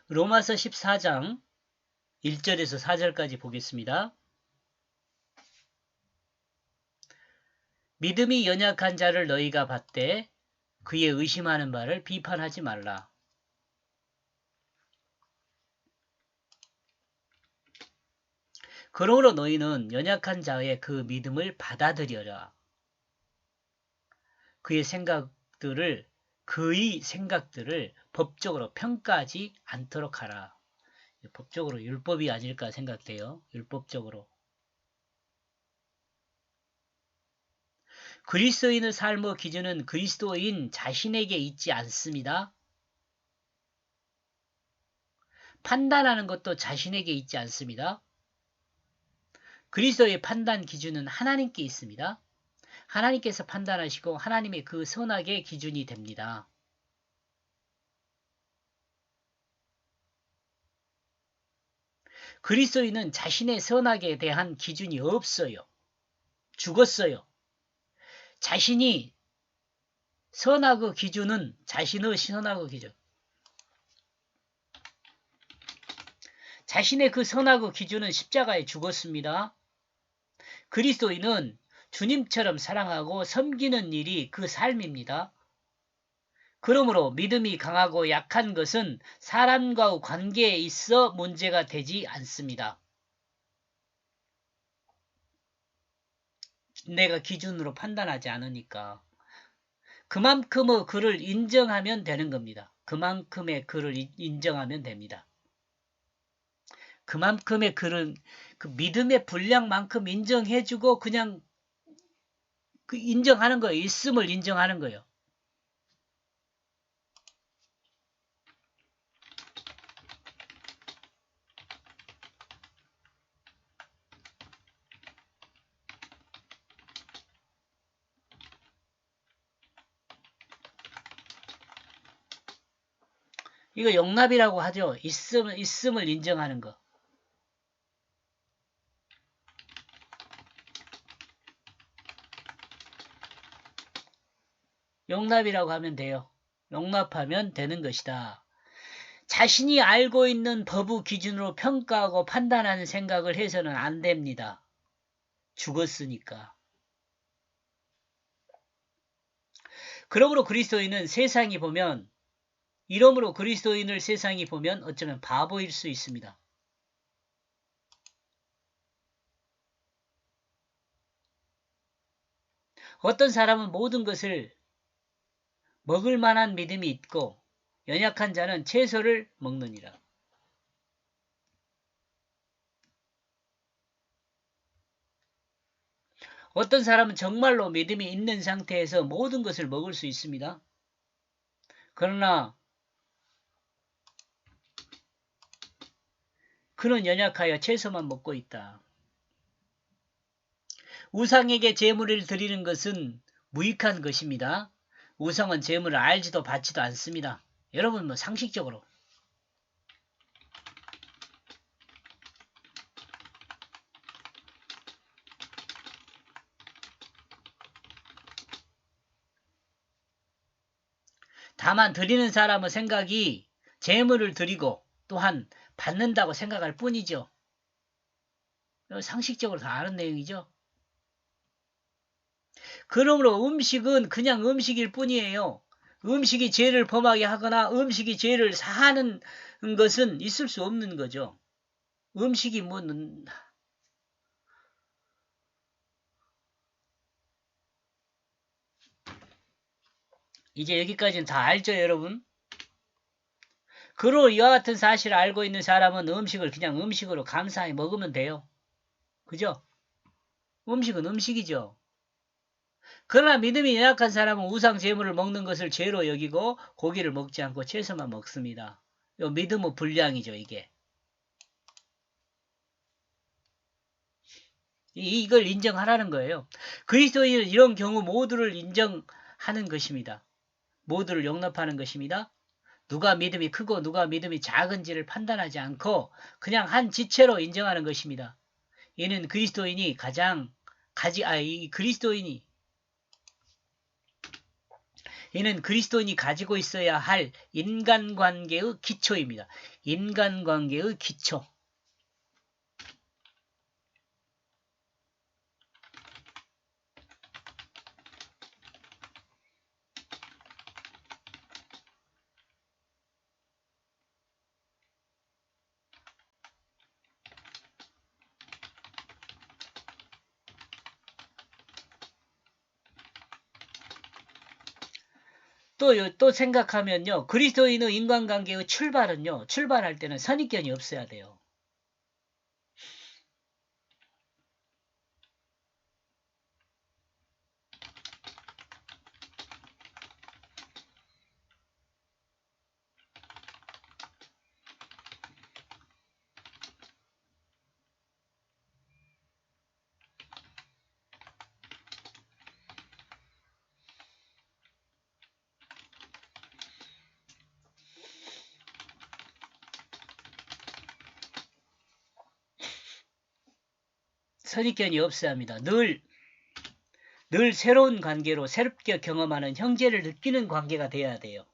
로마서 14장 1절에서 4절까지 보겠습니다. 믿음이 연약한 자를 너희가 받되 그의 의심하는 바를 비판하지 말라. 그러므로 너희는 연약한 자의 그 믿음을 받아들여라. 그의 생각들을 법적으로 평가하지 않도록 하라. 법적으로 율법이 아닐까 생각돼요. 율법적으로. 그리스도인의 삶의 기준은 그리스도인 자신에게 있지 않습니다. 판단하는 것도 자신에게 있지 않습니다. 그리스도의 판단 기준은 하나님께 있습니다. 하나님께서 판단하시고 하나님의 그 선악의 기준이 됩니다. 그리스도인은 자신의 선악에 대한 기준이 없어요. 죽었어요. 자신의 선악의 기준 자신의 그 선악의 기준은 십자가에 죽었습니다. 그리스도인은 주님처럼 사랑하고 섬기는 일이 그 삶입니다. 그러므로 믿음이 강하고 약한 것은 사람과의 관계에 있어 문제가 되지 않습니다. 내가 기준으로 판단하지 않으니까. 그만큼의 그를 인정하면 되는 겁니다. 그만큼의 그를 인정하면 됩니다. 그만큼의 그를 그 믿음의 분량만큼 인정해주고 그냥 그 인정하는 거예요. 있음을 인정하는 거예요. 이거 용납이라고 하죠. 있음을 인정하는 거. 용납이라고 하면 돼요. 용납하면 되는 것이다. 자신이 알고 있는 법의 기준으로 평가하고 판단하는 생각을 해서는 안 됩니다. 죽었으니까. 그러므로 그리스도인은 세상이 보면 이러므로 그리스도인을 세상이 보면 어쩌면 바보일 수 있습니다. 어떤 사람은 모든 것을 먹을 만한 믿음이 있고 연약한 자는 채소를 먹느니라. 어떤 사람은 정말로 믿음이 있는 상태에서 모든 것을 먹을 수 있습니다. 그러나 그는 연약하여 채소만 먹고 있다. 우상에게 제물을 드리는 것은 무익한 것입니다. 우상은 제물을 알지도 받지도 않습니다. 여러분 상식적으로 다만 드리는 사람의 생각이 제물을 드리고 또한 받는다고 생각할 뿐이죠. 상식적으로 다 아는 내용이죠. 그러므로 음식은 그냥 음식일 뿐이에요. 음식이 죄를 범하게 하거나 음식이 죄를 사하는 것은 있을 수 없는 거죠. 음식이 이제 여기까지는 다 알죠, 여러분? 그로 이와 같은 사실을 알고 있는 사람은 음식을 그냥 음식으로 감사히 먹으면 돼요. 그죠? 음식은 음식이죠. 그러나 믿음이 연약한 사람은 우상 제물을 먹는 것을 죄로 여기고 고기를 먹지 않고 채소만 먹습니다. 요 믿음의 분량이죠, 이게. 이걸 인정하라는 거예요. 그리스도인은 이런 경우 모두를 인정하는 것입니다. 모두를 용납하는 것입니다. 누가 믿음이 크고 누가 믿음이 작은지를 판단하지 않고 그냥 한 지체로 인정하는 것입니다. 이는 그리스도인이 그리스도인이 이는 그리스도인이 가지고 있어야 할 인간관계의 기초입니다. 인간관계의 기초. 또 생각하면요. 그리스도인의 인간관계의 출발할 때는 선입견이 없어야 돼요. 선입견이 없어야 합니다. 늘 새로운 관계로 새롭게 경험하는 형제를 느끼는 관계가 돼야 돼요.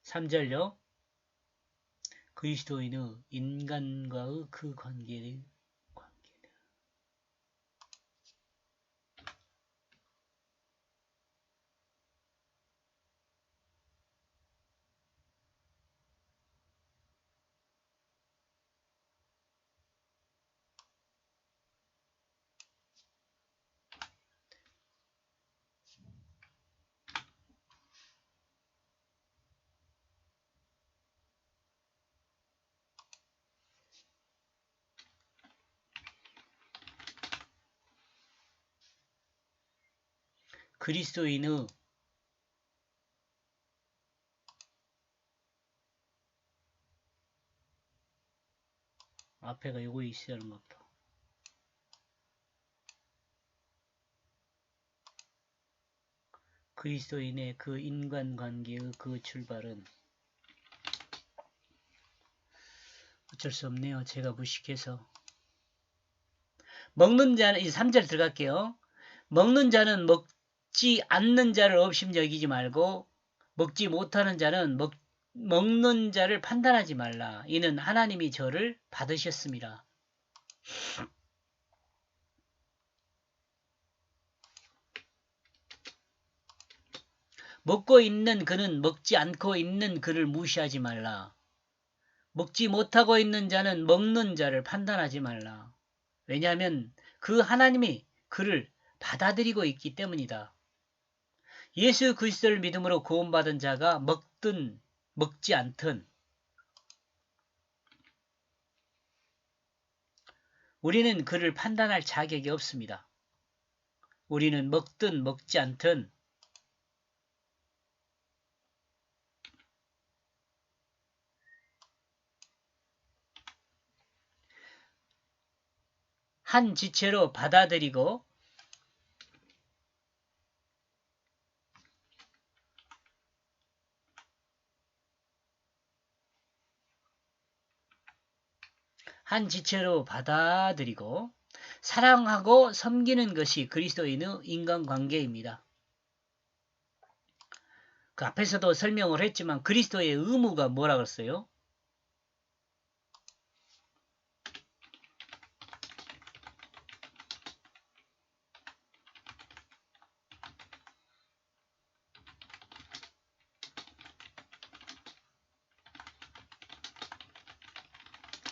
(3절요) 그리스도인의 인간과의 그 관계를 그리스도인의 앞에가 요거 있어야 하는 것 같다. 그리스도인의 그 인간관계의 그 출발은 어쩔 수 없네요. 제가 무식해서. 먹는 자는 이제 3절 들어갈게요. 먹는 자는 먹지 않는 자를 업심 여기지 말고 먹지 못하는 자는 먹는 자를 판단하지 말라. 이는 하나님이 저를 받으셨습니다. 먹고 있는 그는 먹지 않고 있는 그를 무시하지 말라. 먹지 못하고 있는 자는 먹는 자를 판단하지 말라. 왜냐하면 그 하나님이 그를 받아들이고 있기 때문이다. 예수 그리스도를 믿음으로 구원받은 자가 먹든 먹지 않든 우리는 그를 판단할 자격이 없습니다. 우리는 먹든 먹지 않든 한 지체로 받아들이고 사랑하고 섬기는 것이 그리스도인의 인간관계입니다. 그 앞에서도 설명을 했지만 그리스도의 의무가 뭐라 그랬어요?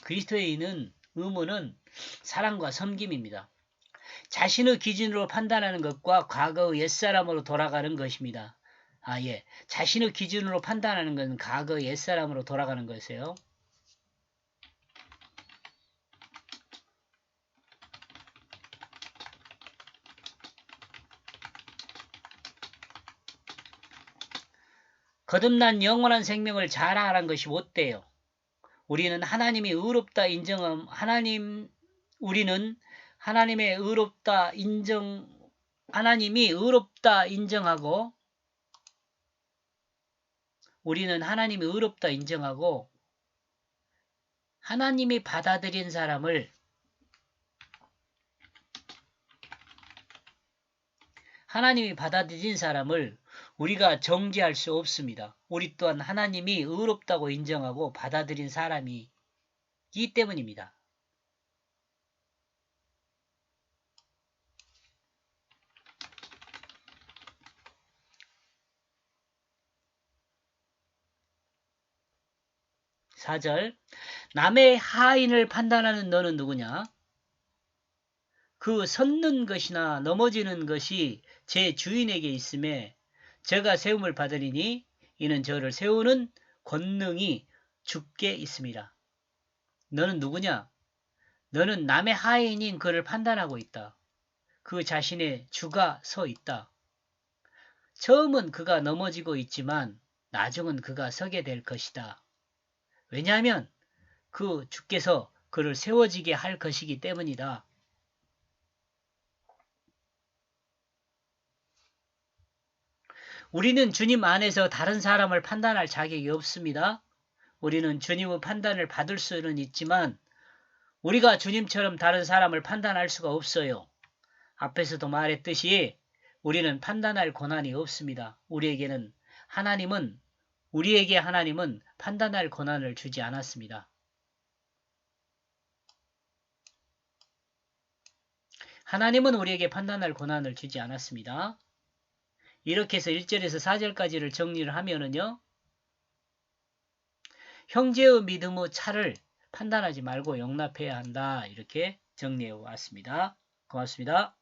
그리스도인은 의무는 사랑과 섬김입니다. 자신의 기준으로 판단하는 것과 과거의 옛사람으로 돌아가는 것입니다. 자신의 기준으로 판단하는 것은 과거의 옛사람으로 돌아가는 것이에요. 거듭난 영원한 생명을 자랑하는 것이 못돼요. 우리는 하나님이 의롭다 하나님의 하나님이 의롭다 인정하고 우리는 하나님이 의롭다 인정하고 하나님이 받아들인 사람을 우리가 정죄할 수 없습니다. 우리 또한 하나님이 의롭다고 인정하고 받아들인 사람이기 때문입니다. (4절) 남의 하인을 판단하는 너는 누구냐? 그 섰는 것이나 넘어지는 것이 제 주인에게 있음에 저가 세움을 받으리니 이는 저를 세우는 권능이 주께 있습니다. 너는 누구냐? 너는 남의 하인인 그를 판단하고 있다. 그 자신의 주가 서 있다. 처음은 그가 넘어지고 있지만 나중은 그가 서게 될 것이다. 왜냐하면 그 주께서 그를 세워지게 할 것이기 때문이다. 우리는 주님 안에서 다른 사람을 판단할 자격이 없습니다. 우리는 주님의 판단을 받을 수는 있지만 우리가 주님처럼 다른 사람을 판단할 수가 없어요. 앞에서도 말했듯이 우리는 판단할 권한이 없습니다. 우리에게 하나님은 판단할 권한을 주지 않았습니다. 하나님은 우리에게 판단할 권한을 주지 않았습니다. 이렇게 해서 1절에서 4절까지를 정리를 하면은요. 형제의 믿음의 차를 판단하지 말고 용납해야 한다. 이렇게 정리해 왔습니다. 고맙습니다.